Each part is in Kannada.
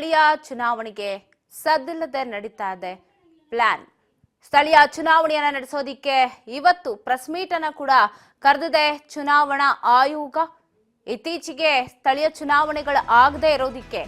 ಸ್ಥಳೀಯ ಚುನಾವಣೆಗೆ ಸದ್ದಿಲ್ಲದೆ ನಡೀತಾ ಇದೆ ಪ್ಲಾನ್. ಸ್ಥಳೀಯ ಚುನಾವಣೆಯನ್ನ ನಡೆಸೋದಿಕ್ಕೆ ಇವತ್ತು ಪ್ರೆಸ್ ಮೀಟ್ ಅನ್ನ ಕೂಡ ಕರೆದಿದೆ ಚುನಾವಣಾ ಆಯೋಗ. ಇತ್ತೀಚೆಗೆ ಸ್ಥಳೀಯ ಚುನಾವಣೆಗಳು ಆಗದೆ ಇರೋದಿಕ್ಕೆ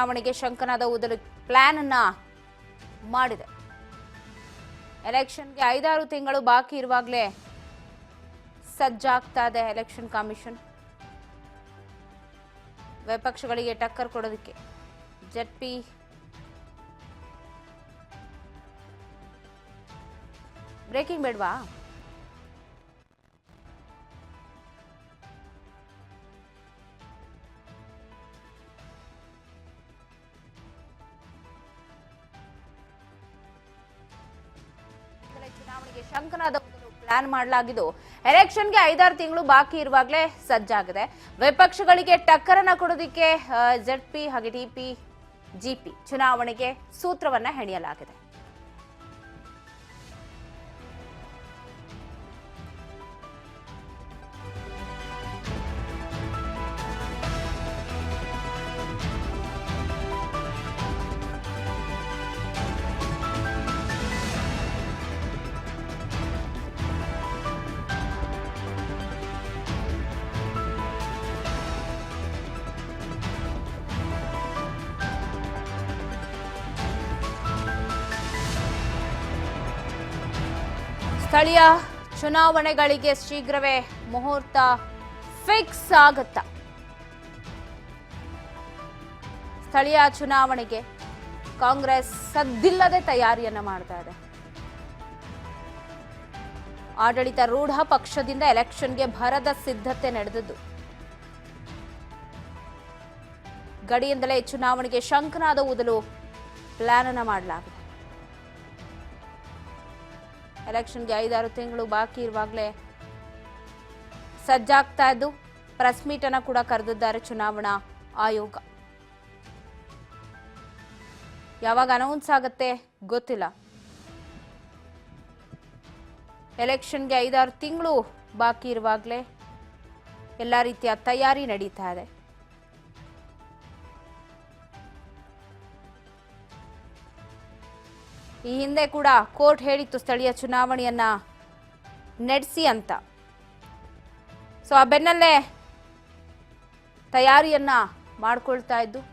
ಚುನಾವಣೆಗೆ ಶಂಕನಾದ ಊದಲು ಪ್ಲಾನ್ ಅನ್ನ ಮಾಡಿದೆ. ಎಲೆಕ್ಷನ್ಗೆ 5-6 ತಿಂಗಳು ಬಾಕಿ ಇರುವಾಗಲೇ ಸಜ್ಜಾಗ್ತಾ ಇದೆ ಎಲೆಕ್ಷನ್ ಕಮಿಷನ್. ವಿಪಕ್ಷಗಳಿಗೆ ಟಕ್ಕರ್ ಕೊಡೋದಕ್ಕೆ ಜೆಡ್ಪಿ ಬ್ರೇಕಿಂಗ್ ಬೇಡವಾ? ಚುನಾವಣೆಗೆ ಶಂಕನಾದ ಪ್ಲಾನ್ ಮಾಡಲಾಗಿದ್ದು ಎಲೆಕ್ಷನ್ಗೆ 5-6 ತಿಂಗಳು ಬಾಕಿ ಇರುವಾಗಲೇ ಸಜ್ಜಾಗಿದೆ. ವಿಪಕ್ಷಗಳಿಗೆ ಟಕ್ಕರನ್ನ ಕೊಡೋದಿಕ್ಕೆ ಜೆಡ್ಪಿ ಹಾಗೆ ಟಿಪಿ ಜಿಪಿ ಚುನಾವಣೆಗೆ ಸೂತ್ರವನ್ನ ಹೆಣೆಯಲಾಗಿದೆ. ಸ್ಥಳೀಯ ಚುನಾವಣೆಗಳಿಗೆ ಶೀಘ್ರವೇ ಮುಹೂರ್ತ ಫಿಕ್ಸ್ ಆಗುತ್ತಾ? ಸ್ಥಳೀಯ ಚುನಾವಣೆಗೆ ಕಾಂಗ್ರೆಸ್ ಸದ್ದಿಲ್ಲದೆ ತಯಾರಿಯನ್ನ ಮಾಡ್ತಾ ಇದೆ. ಆಡಳಿತಾರೂಢ ಪಕ್ಷದಿಂದ ಎಲೆಕ್ಷನ್ಗೆ ಭರದ ಸಿದ್ಧತೆ ನಡೆದಿದ್ದು ಗಡಿಯಿಂದಲೇ ಚುನಾವಣೆಗೆ ಶಂಕನಾದ ಊದಲು ಪ್ಲಾನ್ ಅನ್ನ ಮಾಡಲಾಗಿದೆ. ಎಲೆಕ್ಷನ್ಗೆ 5-6 ತಿಂಗಳು ಬಾಕಿ ಇರುವಾಗಲೇ ಸಜ್ಜಾಗ್ತಾ ಇದ್ದು ಪ್ರೆಸ್ ಮೀಟ್ ಅನ್ನ ಕೂಡ ಕರೆದಿದ್ದಾರೆ ಚುನಾವಣಾ ಆಯೋಗ. ಯಾವಾಗ ಅನೌನ್ಸ್ ಆಗುತ್ತೆ ಗೊತ್ತಿಲ್ಲ. ಎಲೆಕ್ಷನ್ಗೆ 5-6 ತಿಂಗಳು ಬಾಕಿ ಇರುವಾಗಲೇ ಎಲ್ಲ ರೀತಿಯ ತಯಾರಿ ನಡೀತಾ ಇದೆ. ಈ ಹಿಂದೆ ಕೂಡ ಕೋರ್ಟ್ ಹೇಳಿತ್ತು ಸ್ಥಳೀಯ ಚುನಾವಣೆಯನ್ನ ನಡೆಸಿ ಅಂತ. ಸೊ ಆ ಬೆನ್ನಲ್ಲೇ ತಯಾರಿಯನ್ನ ಮಾಡ್ಕೊಳ್ತಾ ಇದ್ದು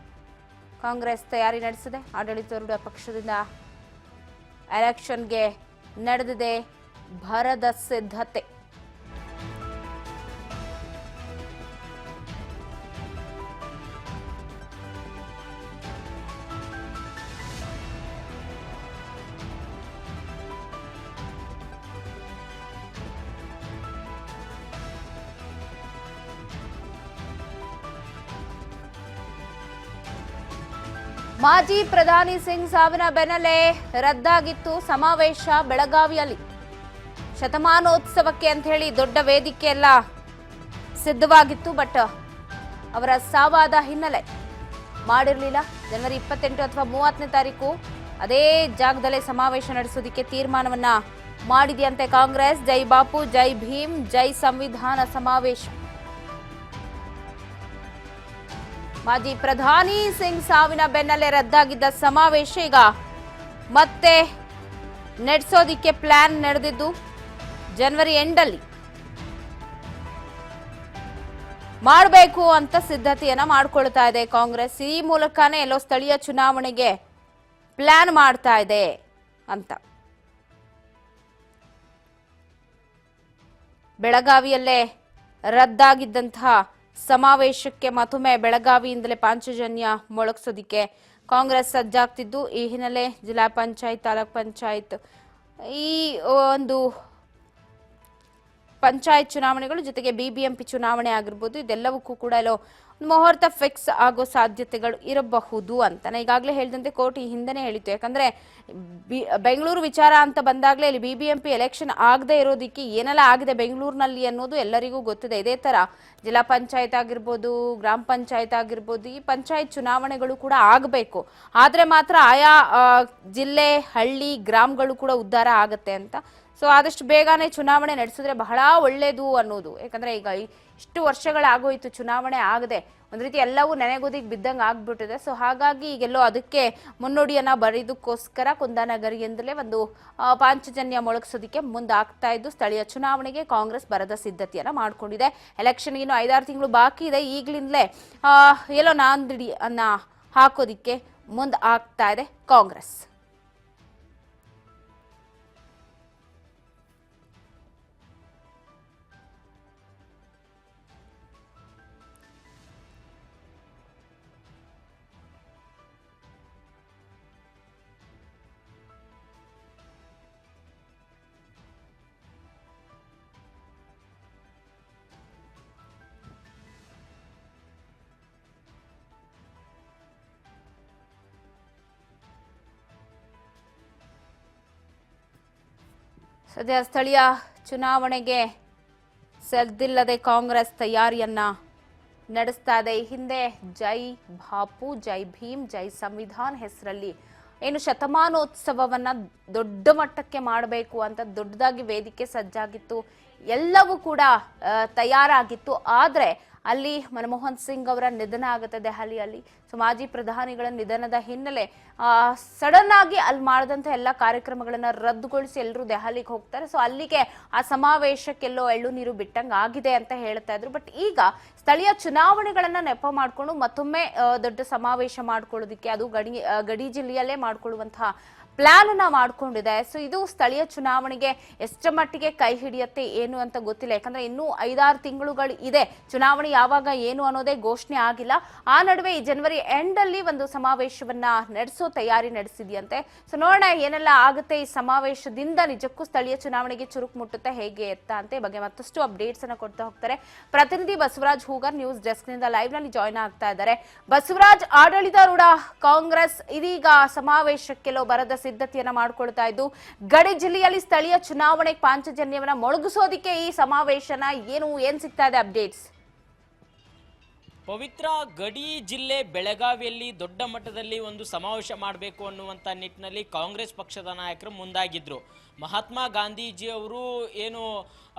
ಕಾಂಗ್ರೆಸ್ ತಯಾರಿ ನಡೆಸಿದೆ. ಆಡಳಿತಾರೂಢ ಪಕ್ಷದಿಂದ ಎಲೆಕ್ಷನ್ಗೆ ನಡೆದಿದೆ ಭರದ ಸಿದ್ಧತೆ. ಮಾಜಿ ಪ್ರಧಾನಿ ಸಿಂಗ್ ಸಾವಿನ ಬೆನ್ನಲ್ಲೇ ರದ್ದಾಗಿತ್ತು ಸಮಾವೇಶ ಬೆಳಗಾವಿಯಲ್ಲಿ. ಶತಮಾನೋತ್ಸವಕ್ಕೆ ಅಂತ ಹೇಳಿ ದೊಡ್ಡ ವೇದಿಕೆ ಎಲ್ಲ ಸಿದ್ಧವಾಗಿತ್ತು. ಬಟ್ ಅವರ ಸಾವಾದ ಹಿನ್ನೆಲೆ ಮಾಡಿರಲಿಲ್ಲ. ಜನವರಿ 28 ಅಥವಾ 30ನೇ ತಾರೀಕು ಅದೇ ಜಾಗದಲ್ಲೇ ಸಮಾವೇಶ ನಡೆಸೋದಕ್ಕೆ ತೀರ್ಮಾನವನ್ನ ಮಾಡಿದೆಯಂತೆ ಕಾಂಗ್ರೆಸ್. ಜೈ ಬಾಪು, ಜೈ ಭೀಮ್, ಜೈ ಸಂವಿಧಾನ ಸಮಾವೇಶ. ಮಾಜಿ ಪ್ರಧಾನಿ ಸಿಂಗ್ ಸಾವಿನ ಬೆನ್ನಲ್ಲೇ ರದ್ದಾಗಿದ್ದ ಸಮಾವೇಶ ಈಗ ಮತ್ತೆ ನಡೆಸೋದಿಕ್ಕೆ ಪ್ಲಾನ್ ನಡೆದಿದ್ದು ಜನವರಿ ಎಂಡಲ್ಲಿ ಮಾಡಬೇಕು ಅಂತ ಸಿದ್ಧತೆಯನ್ನ ಮಾಡ್ಕೊಳ್ತಾ ಇದೆ ಕಾಂಗ್ರೆಸ್. ಈ ಮೂಲಕನೇ ಎಲ್ಲೋ ಸ್ಥಳೀಯ ಚುನಾವಣೆಗೆ ಪ್ಲಾನ್ ಮಾಡ್ತಾ ಇದೆ ಅಂತ. ಬೆಳಗಾವಿಯಲ್ಲೇ ರದ್ದಾಗಿದ್ದಂತಹ ಸಮಾವೇಶಕ್ಕೆ ಮತ್ತೊಮ್ಮೆ ಬೆಳಗಾವಿಯಿಂದಲೇ ಪಾಂಚಜನ್ಯ ಮೊಳಗಿಸೋದಿಕ್ಕೆ ಕಾಂಗ್ರೆಸ್ ಸಜ್ಜಾಗ್ತಿದ್ದು, ಈ ಹಿನ್ನೆಲೆ ಜಿಲ್ಲಾ ಪಂಚಾಯತ್, ತಾಲೂಕ್ ಪಂಚಾಯತ್, ಈ ಒಂದು ಪಂಚಾಯತ್ ಚುನಾವಣೆಗಳು ಜೊತೆಗೆ ಬಿಬಿಎಂಪಿ ಚುನಾವಣೆ ಆಗಿರ್ಬೋದು, ಇದೆಲ್ಲವಕ್ಕೂ ಕೂಡ ಎಲ್ಲೋ ಮುಹೂರ್ತ ಫಿಕ್ಸ್ ಆಗೋ ಸಾಧ್ಯತೆಗಳು ಇರಬಹುದು ಅಂತ ಈಗಾಗಲೇ ಹೇಳಿದಂತೆ ಕೋರ್ಟ್ ಈ ಹಿಂದೆನೇ ಹೇಳಿತ್ತು. ಯಾಕಂದ್ರೆ ಬೆಂಗಳೂರು ವಿಚಾರ ಅಂತ ಬಂದಾಗಲೇ ಇಲ್ಲಿ ಬಿಬಿಎಂಪಿ ಎಲೆಕ್ಷನ್ ಆಗದೆ ಇರೋದಕ್ಕೆ ಏನೆಲ್ಲ ಆಗಿದೆ ಬೆಂಗಳೂರಿನಲ್ಲಿ ಅನ್ನೋದು ಎಲ್ಲರಿಗೂ ಗೊತ್ತಿದೆ. ಇದೇ ತರ ಜಿಲ್ಲಾ ಪಂಚಾಯತ್ ಆಗಿರ್ಬೋದು, ಗ್ರಾಮ ಪಂಚಾಯತ್ ಆಗಿರ್ಬೋದು, ಈ ಪಂಚಾಯತ್ ಚುನಾವಣೆಗಳು ಕೂಡ ಆಗಬೇಕು. ಆದ್ರೆ ಮಾತ್ರ ಆಯಾ ಜಿಲ್ಲೆ, ಹಳ್ಳಿ, ಗ್ರಾಮಗಳು ಕೂಡ ಉದ್ಧಾರ ಆಗತ್ತೆ ಅಂತ. ಸೊ ಆದಷ್ಟು ಬೇಗನೆ ಚುನಾವಣೆ ನಡೆಸಿದ್ರೆ ಬಹಳ ಒಳ್ಳೇದು ಅನ್ನೋದು. ಯಾಕಂದ್ರೆ ಈಗ ಇಷ್ಟು ವರ್ಷಗಳಾಗೋಯ್ತು ಚುನಾವಣೆ ಆಗದೆ, ಒಂದ್ ರೀತಿ ಎಲ್ಲವೂ ನೆನೆಗೋದಿಗೆ ಬಿದ್ದಂಗೆ ಆಗ್ಬಿಟ್ಟಿದೆ. ಸೊ ಹಾಗಾಗಿ ಈಗೆಲ್ಲೋ ಅದಕ್ಕೆ ಮುನ್ನೋಡಿಯನ್ನ ಬರೆಯೋದಕ್ಕೋಸ್ಕರ ಕುಂದಾನಗರಿಯಿಂದಲೇ ಒಂದು ಪಾಂಚಜನ್ಯ ಮೊಳಗಿಸೋದಕ್ಕೆ ಮುಂದಾಗ್ತಾ ಇದ್ದು ಸ್ಥಳೀಯ ಚುನಾವಣೆಗೆ ಕಾಂಗ್ರೆಸ್ ಬರದ ಸಿದ್ಧತೆಯನ್ನ ಮಾಡ್ಕೊಂಡಿದೆ. ಎಲೆಕ್ಷನ್ ಇನ್ನು 5-6 ತಿಂಗಳು ಬಾಕಿ ಇದೆ. ಈಗಲಿಂದಲೇ ಎಲ್ಲೋ ನಾಂದಿಡಿ ಅನ್ನ ಹಾಕೋದಿಕ್ಕೆ ಮುಂದಾಗ್ತಾ ಇದೆ ಕಾಂಗ್ರೆಸ್. ಸದ್ಯ ಸ್ಥಳೀಯ ಚುನಾವಣೆಗೆ ಸದ್ದಿಲ್ಲದೆ ಕಾಂಗ್ರೆಸ್ ತಯಾರಿಯನ್ನ ನಡೆಸ್ತಾ ಇದೆ. ಹಿಂದೆ ಜೈ ಬಾಪು, ಜೈ ಭೀಮ್, ಜೈ ಸಂವಿಧಾನ್ ಹೆಸರಲ್ಲಿ ಏನು ಶತಮಾನೋತ್ಸವವನ್ನ ದೊಡ್ಡ ಮಟ್ಟಕ್ಕೆ ಮಾಡಬೇಕು ಅಂತ ದೊಡ್ಡದಾಗಿ ವೇದಿಕೆ ಸಜ್ಜಾಗಿತ್ತು, ಎಲ್ಲವೂ ಕೂಡ ತಯಾರಾಗಿತ್ತು. ಆದ್ರೆ ಅಲ್ಲಿ ಮನಮೋಹನ್ ಸಿಂಗ್ ಅವರ ನಿಧನ ಆಗುತ್ತೆ ದೆಹಲಿಯಲ್ಲಿ. ಸೊ ಮಾಜಿ ಪ್ರಧಾನಿಗಳ ನಿಧನದ ಹಿನ್ನೆಲೆ ಸಡನ್ ಆಗಿ ಅಲ್ಲಿ ಮಾಡಿದಂಥ ಎಲ್ಲ ಕಾರ್ಯಕ್ರಮಗಳನ್ನ ರದ್ದುಗೊಳಿಸಿ ಎಲ್ಲರೂ ದೆಹಲಿಗೆ ಹೋಗ್ತಾರೆ. ಸೊ ಅಲ್ಲಿಗೆ ಆ ಸಮಾವೇಶಕ್ಕೆಲ್ಲೋ ಎಳ್ಳು ನೀರು ಬಿಟ್ಟಂಗೆ ಆಗಿದೆ ಅಂತ ಹೇಳ್ತಾ ಇದ್ರು. ಬಟ್ ಈಗ ಸ್ಥಳೀಯ ಚುನಾವಣೆಗಳನ್ನ ನೆಪ ಮಾಡಿಕೊಂಡು ಮತ್ತೊಮ್ಮೆ ದೊಡ್ಡ ಸಮಾವೇಶ ಮಾಡ್ಕೊಳ್ಳೋದಕ್ಕೆ, ಅದು ಗಡಿ ಜಿಲ್ಲೆಯಲ್ಲೇ ಮಾಡ್ಕೊಳ್ಳುವಂತಹ ಪ್ಲಾನ್ ಅನ್ನ ಮಾಡ್ಕೊಂಡಿದೆ. ಸೊ ಇದು ಸ್ಥಳೀಯ ಚುನಾವಣೆಗೆ ಎಷ್ಟರ ಮಟ್ಟಿಗೆ ಕೈ ಹಿಡಿಯತ್ತೆ ಏನು ಅಂತ ಗೊತ್ತಿಲ್ಲ. ಯಾಕಂದ್ರೆ ಇನ್ನೂ 5-6 ತಿಂಗಳುಗಳು ಇದೆ, ಚುನಾವಣೆ ಯಾವಾಗ ಏನು ಅನ್ನೋದೇ ಘೋಷಣೆ ಆಗಿಲ್ಲ. ಆ ನಡುವೆ ಈ ಜನವರಿ ಎಂಡ್ ಅಲ್ಲಿ ಒಂದು ಸಮಾವೇಶವನ್ನ ನಡೆಸೋ ತಯಾರಿ ನಡೆಸಿದೆಯಂತೆ. ಸೊ ನೋಡೋಣ ಏನೆಲ್ಲ ಆಗುತ್ತೆ ಈ ಸಮಾವೇಶದಿಂದ. ನಿಜಕ್ಕೂ ಸ್ಥಳೀಯ ಚುನಾವಣೆಗೆ ಚುರುಕು ಮುಟ್ಟುತ್ತೆ ಹೇಗೆ ಎತ್ತ ಅಂತ ಬಗ್ಗೆ ಮತ್ತಷ್ಟು ಅಪ್ಡೇಟ್ಸ್ ಅನ್ನ ಕೊಡ್ತಾ ಹೋಗ್ತಾರೆ ಪ್ರತಿನಿಧಿ ಬಸವರಾಜ್ ಹೂಗಾರ್. ನ್ಯೂಸ್ ಡೆಸ್ಕ್ ನಿಂದ ಲೈವ್ ನಲ್ಲಿ ಜಾಯ್ನ್ ಆಗ್ತಾ ಇದ್ದಾರೆ. ಬಸವರಾಜ್, ಆಡಳಿತಾರೂಢ ಕಾಂಗ್ರೆಸ್ ಇದೀಗ ಸಮಾವೇಶಕ್ಕೆಲ್ಲೋ ಬರದ ಸಿದ್ಧತೆಯನ್ನ ಮಾಡ್ಕೊಳ್ತಾ ಇದ್ದು, ಗಡಿ ಜಿಲ್ಲೆಯಲ್ಲಿ ಸ್ಥಳೀಯ ಚುನಾವಣೆ ಪಾಂಚಜನ್ಯವನ್ನ ಮೊಳಗಿಸೋದಿಕ್ಕೆ ಈ ಸಮಾವೇಶನ ಏನ್ ಸಿಗ್ತಾ ಇದೆ ಅಪ್ಡೇಟ್ಸ್? ಪವಿತ್ರ, ಗಡಿ ಜಿಲ್ಲೆ ಬೆಳಗಾವಿಯಲ್ಲಿ ದೊಡ್ಡ ಮಟ್ಟದಲ್ಲಿ ಒಂದು ಸಮಾವೇಶ ಮಾಡಬೇಕು ಅನ್ನುವಂಥ ನಿಟ್ಟಿನಲ್ಲಿ ಕಾಂಗ್ರೆಸ್ ಪಕ್ಷದ ನಾಯಕರು ಮುಂದಾಗಿದ್ರು. ಮಹಾತ್ಮ ಗಾಂಧೀಜಿ ಅವರು ಏನು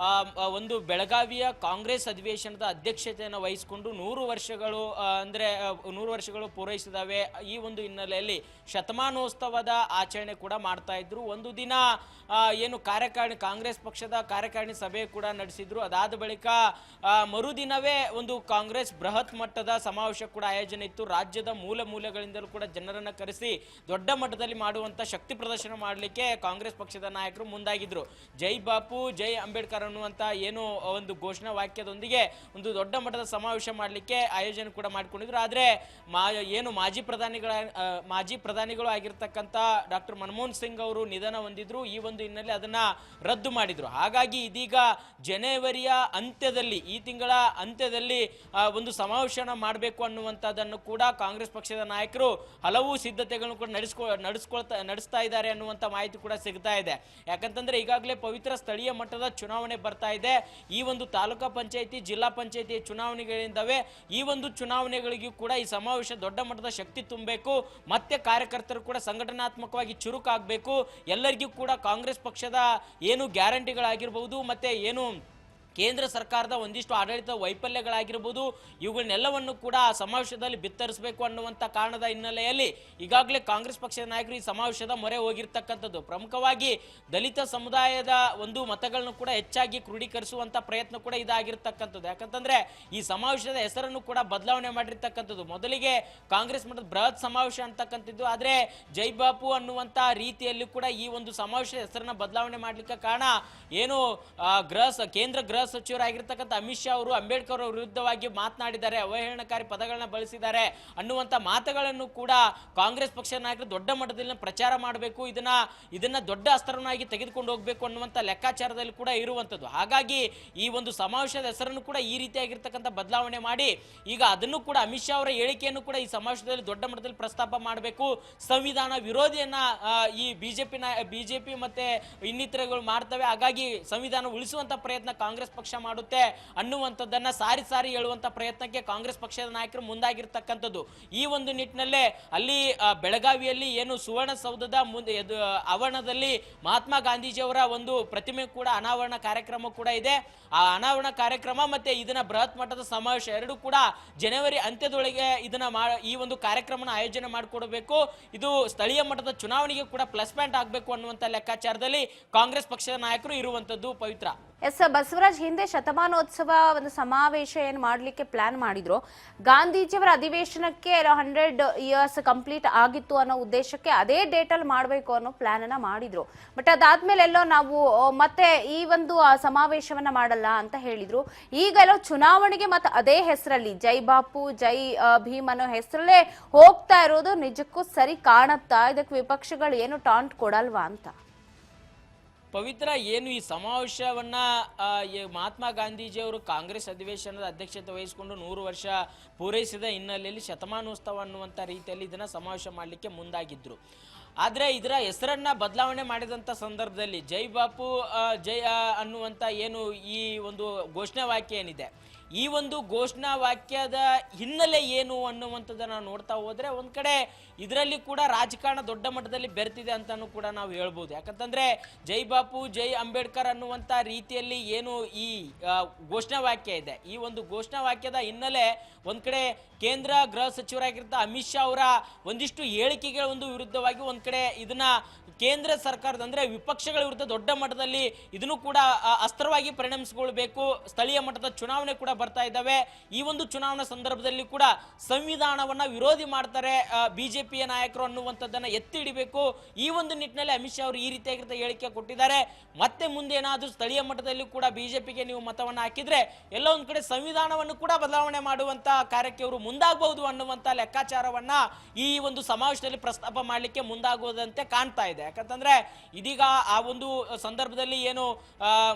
ಒಂದು ಬೆಳಗಾವಿಯ ಕಾಂಗ್ರೆಸ್ ಅಧಿವೇಶನದ ಅಧ್ಯಕ್ಷತೆಯನ್ನು ವಹಿಸಿಕೊಂಡು 100 ವರ್ಷಗಳು ಅಂದರೆ 100 ವರ್ಷಗಳು ಪೂರೈಸಿದಾವೆ. ಈ ಒಂದು ಹಿನ್ನೆಲೆಯಲ್ಲಿ ಶತಮಾನೋತ್ಸವದ ಆಚರಣೆ ಕೂಡ ಮಾಡ್ತಾ ಇದ್ರು. ಒಂದು ದಿನ ಏನು ಕಾರ್ಯಕಾರಿಣಿ, ಕಾಂಗ್ರೆಸ್ ಪಕ್ಷದ ಕಾರ್ಯಕಾರಿಣಿ ಸಭೆ ಕೂಡ ನಡೆಸಿದ್ರು. ಅದಾದ ಬಳಿಕ ಮರುದಿನವೇ ಒಂದು ಕಾಂಗ್ರೆಸ್ ಬೃಹತ್ ಮಟ್ಟದ ಸಮಾವೇಶ ಕೂಡ ಆಯೋಜನೆ ಇತ್ತು. ರಾಜ್ಯದ ಮೂಲೆಗಳಿಂದಲೂ ಕೂಡ ಜನರನ್ನು ಕರೆಸಿ ದೊಡ್ಡ ಮಟ್ಟದಲ್ಲಿ ಮಾಡುವಂಥ ಶಕ್ತಿ ಪ್ರದರ್ಶನ ಮಾಡಲಿಕ್ಕೆ ಕಾಂಗ್ರೆಸ್ ಪಕ್ಷದ ನಾಯಕರು ಮುಂದಾಗಿದ್ರು. ಜೈ ಬಾಪು, ಜೈ ಅಂಬೇಡ್ಕರ್ ಅನ್ನುವಂಥ ಏನು ಒಂದು ಘೋಷಣಾ ವಾಕ್ಯದೊಂದಿಗೆ ಒಂದು ದೊಡ್ಡ ಮಟ್ಟದ ಸಮಾವೇಶ ಮಾಡಲಿಕ್ಕೆ ಆಯೋಜನೆ ಕೂಡ ಮಾಡಿಕೊಂಡಿದ್ರು. ಆದರೆ ಏನು ಮಾಜಿ ಪ್ರಧಾನಿಗಳು ಆಗಿರ್ತಕ್ಕಂಥ ಡಾಕ್ಟರ್ ಮನಮೋಹನ್ ಸಿಂಗ್ ಅವರು ನಿಧನ ಹೊಂದಿದ್ರು. ಈ ಒಂದು ಹಿನ್ನೆಲೆ ಅದನ್ನ ರದ್ದು ಮಾಡಿದ್ರು. ಹಾಗಾಗಿ ಇದೀಗ ಜನವರಿಯ ಅಂತ್ಯದಲ್ಲಿ, ಈ ತಿಂಗಳ ಅಂತ್ಯದಲ್ಲಿ ಒಂದು ಸಮಾವೇಶ ಸಮಾವೇಶನ ಮಾಡಬೇಕು ಅನ್ನುವಂಥದ್ದನ್ನು ಕೂಡ ಕಾಂಗ್ರೆಸ್ ಪಕ್ಷದ ನಾಯಕರು ಹಲವು ಸಿದ್ಧತೆಗಳನ್ನು ಕೂಡ ನಡೆಸ್ತಾ ಇದ್ದಾರೆ ಅನ್ನುವಂಥ ಮಾಹಿತಿ ಕೂಡ ಸಿಗ್ತಾ ಇದೆ. ಯಾಕಂತಂದ್ರೆ ಈಗಾಗಲೇ ಪವಿತ್ರ ಸ್ಥಳೀಯ ಮಟ್ಟದ ಚುನಾವಣೆ ಬರ್ತಾ ಇದೆ. ಈ ಒಂದು ತಾಲೂಕಾ ಪಂಚಾಯತಿ, ಜಿಲ್ಲಾ ಪಂಚಾಯತಿ ಚುನಾವಣೆಗಳಿಂದವೆ. ಈ ಒಂದು ಚುನಾವಣೆಗಳಿಗೂ ಕೂಡ ಈ ಸಮಾವೇಶ ದೊಡ್ಡ ಮಟ್ಟದ ಶಕ್ತಿ ತುಂಬಬೇಕು. ಮತ್ತೆ ಕಾರ್ಯಕರ್ತರು ಕೂಡ ಸಂಘಟನಾತ್ಮಕವಾಗಿ ಚುರುಕಾಗಬೇಕು. ಎಲ್ಲರಿಗೂ ಕೂಡ ಕಾಂಗ್ರೆಸ್ ಪಕ್ಷದ ಏನು ಗ್ಯಾರಂಟಿಗಳಾಗಿರ್ಬಹುದು, ಮತ್ತೆ ಏನು ಕೇಂದ್ರ ಸರ್ಕಾರದ ಒಂದಿಷ್ಟು ಆಡಳಿತ ವೈಫಲ್ಯಗಳಾಗಿರ್ಬೋದು, ಇವುಗಳನ್ನೆಲ್ಲವನ್ನು ಕೂಡ ಆ ಸಮಾವೇಶದಲ್ಲಿ ಬಿತ್ತರಿಸಬೇಕು ಅನ್ನುವಂಥ ಕಾರಣದ ಹಿನ್ನೆಲೆಯಲ್ಲಿ ಈಗಾಗಲೇ ಕಾಂಗ್ರೆಸ್ ಪಕ್ಷದ ನಾಯಕರು ಈ ಸಮಾವೇಶದ ಮೊರೆ ಹೋಗಿರ್ತಕ್ಕಂಥದ್ದು. ಪ್ರಮುಖವಾಗಿ ದಲಿತ ಸಮುದಾಯದ ಒಂದು ಮತಗಳನ್ನು ಕೂಡ ಹೆಚ್ಚಾಗಿ ಕ್ರೋಢೀಕರಿಸುವಂಥ ಪ್ರಯತ್ನ ಕೂಡ ಇದಾಗಿರ್ತಕ್ಕಂಥದ್ದು. ಯಾಕಂತಂದ್ರೆ ಈ ಸಮಾವೇಶದ ಹೆಸರನ್ನು ಕೂಡ ಬದಲಾವಣೆ ಮಾಡಿರ್ತಕ್ಕಂಥದ್ದು. ಮೊದಲಿಗೆ ಕಾಂಗ್ರೆಸ್ ಮಟ್ಟದ ಬೃಹತ್ ಸಮಾವೇಶ ಅಂತಕ್ಕಂಥದ್ದು, ಆದರೆ ಜೈ ಬಾಪು ಅನ್ನುವಂಥ ರೀತಿಯಲ್ಲಿ ಕೂಡ ಈ ಒಂದು ಸಮಾವೇಶದ ಹೆಸರನ್ನ ಬದಲಾವಣೆ ಮಾಡಲಿಕ್ಕೆ ಕಾರಣ ಏನು ಕೇಂದ್ರ ಗೃಹ ಸಚಿವರಾಗಿರ್ತಕ್ಕಂಥ ಅಮಿತ್ ಶಾ ಅವರು ಅಂಬೇಡ್ಕರ್ ಅವರ ವಿರುದ್ಧವಾಗಿ ಮಾತನಾಡಿದ್ದಾರೆ, ಅವಹೇಳನಕಾರಿ ಪದಗಳನ್ನ ಬಳಸಿದ್ದಾರೆ ಅನ್ನುವಂಥ ಮಾತುಗಳನ್ನು ಕೂಡ ಕಾಂಗ್ರೆಸ್ ಪಕ್ಷದ ನಾಯಕರು ದೊಡ್ಡ ಮಟ್ಟದಲ್ಲಿ ಪ್ರಚಾರ ಮಾಡಬೇಕು, ಇದನ್ನ ದೊಡ್ಡ ಅಸ್ತ್ರವನ್ನಾಗಿ ತೆಗೆದುಕೊಂಡು ಹೋಗಬೇಕು ಅನ್ನುವಂಥ ಲೆಕ್ಕಾಚಾರದಲ್ಲಿ ಕೂಡ ಇರುವಂಥದ್ದು. ಹಾಗಾಗಿ ಈ ಒಂದು ಸಮಾವೇಶದ ಹೆಸರನ್ನು ಕೂಡ ಈ ರೀತಿಯಾಗಿರ್ತಕ್ಕಂಥ ಬದಲಾವಣೆ ಮಾಡಿ ಈಗ ಅದನ್ನು ಕೂಡ ಅಮಿತ್ ಶಾ ಅವರ ಹೇಳಿಕೆಯನ್ನು ಕೂಡ ಈ ಸಮಾವೇಶದಲ್ಲಿ ದೊಡ್ಡ ಮಟ್ಟದಲ್ಲಿ ಪ್ರಸ್ತಾಪ ಮಾಡಬೇಕು. ಸಂವಿಧಾನ ವಿರೋಧಿಯನ್ನ ಈ ಬಿಜೆಪಿ ಮತ್ತೆ ಇನ್ನಿತರಗಳು ಮಾಡ್ತವೆ. ಹಾಗಾಗಿ ಸಂವಿಧಾನ ಉಳಿಸುವಂತ ಪ್ರಯತ್ನ ಕಾಂಗ್ರೆಸ್ ಪಕ್ಷ ಮಾಡುತ್ತೆ ಅನ್ನುವಂಥದ್ದನ್ನ ಸಾರಿ ಸಾರಿ ಹೇಳುವಂತ ಪ್ರಯತ್ನಕ್ಕೆ ಕಾಂಗ್ರೆಸ್ ಪಕ್ಷದ ನಾಯಕರು ಮುಂದಾಗಿರ್ತಕ್ಕಂಥದ್ದು. ಈ ಒಂದು ನಿಟ್ಟಿನಲ್ಲೇ ಅಲ್ಲಿ ಬೆಳಗಾವಿಯಲ್ಲಿ ಏನು ಸುವರ್ಣಸೌಧದ ಮುಂದೆ ಆವರಣದಲ್ಲಿ ಮಹಾತ್ಮ ಗಾಂಧೀಜಿಯವರ ಒಂದು ಪ್ರತಿಮೆ ಕೂಡ ಅನಾವರಣ ಕಾರ್ಯಕ್ರಮ ಕೂಡ ಇದೆ. ಆ ಅನಾವರಣ ಕಾರ್ಯಕ್ರಮ ಮತ್ತೆ ಇದನ್ನ ಬೃಹತ್ ಮಟ್ಟದ ಸಮಾವೇಶ ಎರಡು ಕೂಡ ಜನವರಿ ಅಂತ್ಯದೊಳಗೆ ಈ ಒಂದು ಕಾರ್ಯಕ್ರಮನ ಆಯೋಜನೆ ಮಾಡಿಕೊಡಬೇಕು. ಇದು ಸ್ಥಳೀಯ ಮಟ್ಟದ ಚುನಾವಣೆಗೆ ಕೂಡ ಪ್ಲಸ್ ಪಾಯಿಂಟ್ ಆಗಬೇಕು ಅನ್ನುವಂಥ ಲೆಕ್ಕಾಚಾರದಲ್ಲಿ ಕಾಂಗ್ರೆಸ್ ಪಕ್ಷದ ನಾಯಕರು ಇರುವಂತದ್ದು. ಪವಿತ್ರ ಎಸ್ ಬಸವರಾಜ್, ಹಿಂದೆ ಶತಮಾನೋತ್ಸವ ಒಂದು ಸಮಾವೇಶ ಏನು ಮಾಡ್ಲಿಕ್ಕೆ ಪ್ಲಾನ್ ಮಾಡಿದ್ರು, ಗಾಂಧೀಜಿಯವರ ಅಧಿವೇಶನಕ್ಕೆ 100 ಇಯರ್ಸ್ ಕಂಪ್ಲೀಟ್ ಆಗಿತ್ತು ಅನ್ನೋ ಉದ್ದೇಶಕ್ಕೆ ಅದೇ ಡೇಟಲ್ಲಿ ಮಾಡಬೇಕು ಅನ್ನೋ ಪ್ಲಾನ್ ಅನ್ನ ಮಾಡಿದ್ರು. ಬಟ್ ಅದಾದ್ಮೇಲೆ ಎಲ್ಲೋ ನಾವು ಮತ್ತೆ ಈ ಒಂದು ಸಮಾವೇಶವನ್ನ ಮಾಡಲ್ಲ ಅಂತ ಹೇಳಿದ್ರು. ಈಗ ಎಲ್ಲೋ ಚುನಾವಣೆಗೆ ಮತ್ತೆ ಅದೇ ಹೆಸರಲ್ಲಿ ಜೈ ಬಾಪು ಜೈ ಭೀಮ್ ಅನ್ನೋ ಹೆಸರಲ್ಲೇ ಹೋಗ್ತಾ ಇರೋದು ನಿಜಕ್ಕೂ ಸರಿ ಕಾಣುತ್ತಾ? ಇದಕ್ಕೆ ವಿಪಕ್ಷಗಳು ಏನು ಟಾಂಟ್ ಕೊಡಲ್ವಾ ಅಂತ? ಪವಿತ್ರ, ಏನು ಈ ಸಮಾವೇಶವನ್ನ ಮಹಾತ್ಮ ಗಾಂಧೀಜಿಯವರು ಕಾಂಗ್ರೆಸ್ ಅಧಿವೇಶನದ ಅಧ್ಯಕ್ಷತೆ ವಹಿಸಿಕೊಂಡು 100 ವರ್ಷ ಪೂರೈಸಿದ ಹಿನ್ನೆಲೆಯಲ್ಲಿ ಶತಮಾನೋತ್ಸವ ಅನ್ನುವಂಥ ರೀತಿಯಲ್ಲಿ ಇದನ್ನ ಸಮಾವೇಶ ಮಾಡಲಿಕ್ಕೆ ಮುಂದಾಗಿದ್ರು. ಆದರೆ ಇದರ ಹೆಸರನ್ನ ಬದಲಾವಣೆ ಮಾಡಿದಂಥ ಸಂದರ್ಭದಲ್ಲಿ ಜೈ ಬಾಪು ಜೈ ಅನ್ನುವಂಥ ಏನು ಈ ಒಂದು ಘೋಷಣಾ ವಾಕ್ಯ ಏನಿದೆ, ಈ ಒಂದು ಘೋಷಣಾ ವಾಕ್ಯದ ಹಿನ್ನೆಲೆ ಏನು ಅನ್ನುವಂಥದ್ದನ್ನು ನಾವು ನೋಡ್ತಾ ಹೋದ್ರೆ ಒಂದ್ ಕಡೆ ಇದರಲ್ಲಿ ಕೂಡ ರಾಜಕಾರಣ ದೊಡ್ಡ ಮಟ್ಟದಲ್ಲಿ ಬೆರೆತಿದೆ ಅಂತಾನು ಕೂಡ ನಾವು ಹೇಳ್ಬೋದು. ಯಾಕಂತಂದ್ರೆ ಜೈ ಬಾಪು ಜೈ ಅಂಬೇಡ್ಕರ್ ಅನ್ನುವಂಥ ರೀತಿಯಲ್ಲಿ ಏನು ಈ ಘೋಷಣಾ ವಾಕ್ಯ ಇದೆ, ಈ ಒಂದು ಘೋಷಣಾ ವಾಕ್ಯದ ಹಿನ್ನೆಲೆ ಒಂದ್ ಕಡೆ ಕೇಂದ್ರ ಗೃಹ ಸಚಿವರಾಗಿರ್ತ ಅಮಿತ್ ಶಾ ಅವರ ಒಂದಿಷ್ಟು ಹೇಳಿಕೆಗಳ ಒಂದು ವಿರುದ್ಧವಾಗಿ ಒಂದ್ ಕಡೆ ಇದನ್ನ ಕೇಂದ್ರ ಸರ್ಕಾರದ ಅಂದ್ರೆ ವಿಪಕ್ಷಗಳ ವಿರುದ್ಧ ದೊಡ್ಡ ಮಟ್ಟದಲ್ಲಿ ಇದನ್ನು ಕೂಡ ಅಸ್ತ್ರವಾಗಿ ಪರಿಣಮಿಸಿಕೊಳ್ಬೇಕು. ಸ್ಥಳೀಯ ಮಟ್ಟದ ಚುನಾವಣೆ ಕೂಡ ಬರ್ತಾ ಇದ್ದಾವೆ. ಈ ಒಂದು ಚುನಾವಣಾ ಸಂದರ್ಭದಲ್ಲಿ ಕೂಡ ಸಂವಿಧಾನವನ್ನ ವಿರೋಧಿ ಮಾಡ್ತಾರೆ ಬಿಜೆಪಿಯ ನಾಯಕರು ಅನ್ನುವಂಥದ್ದನ್ನ ಎತ್ತಿ ಹಿಡಿಬೇಕು. ಈ ಒಂದು ನಿಟ್ಟಿನಲ್ಲಿ ಅಮಿತ್ ಶಾ ಅವರು ಈ ರೀತಿಯಾಗಿರ್ತ ಹೇಳಿಕೆ ಕೊಟ್ಟಿದ್ದಾರೆ. ಮತ್ತೆ ಮುಂದೆ ಏನಾದರೂ ಸ್ಥಳೀಯ ಮಟ್ಟದಲ್ಲಿ ಕೂಡ ಬಿಜೆಪಿಗೆ ನೀವು ಮತವನ್ನ ಹಾಕಿದ್ರೆ ಎಲ್ಲ ಒಂದ್ ಕಡೆ ಸಂವಿಧಾನವನ್ನು ಕೂಡ ಬದಲಾವಣೆ ಮಾಡುವಂತ ಕಾರ್ಯಕ್ಕೆ ಅವರು ಮುಂದಾಗಬಹುದು ಅನ್ನುವಂತ ಲೆಕ್ಕಾಚಾರವನ್ನ ಈ ಒಂದು ಸಮಾವೇಶದಲ್ಲಿ ಪ್ರಸ್ತಾಪ ಮಾಡಲಿಕ್ಕೆ ಮುಂದಾಗುವುದಂತೆ ಕಾಣ್ತಾ ಇದೆ. ಯಾಕಂತಂದ್ರೆ ಇದೀಗ ಆ ಒಂದು ಸಂದರ್ಭದಲ್ಲಿ ಏನು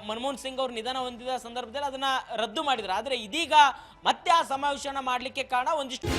ಮನಮೋಹನ್ ಸಿಂಗ್ ಅವರು ನಿಧನ ಹೊಂದಿದ ಸಂದರ್ಭದಲ್ಲಿ ಅದನ್ನ ರದ್ದು ಮಾಡಿದ್ರು. ಆದ್ರೆ ಇದೀಗ ಮತ್ತೆ ಆ ಸಮಾವೇಶನ ಮಾಡಲಿಕ್ಕೆ ಕಾರಣ ಒಂದಿಷ್ಟು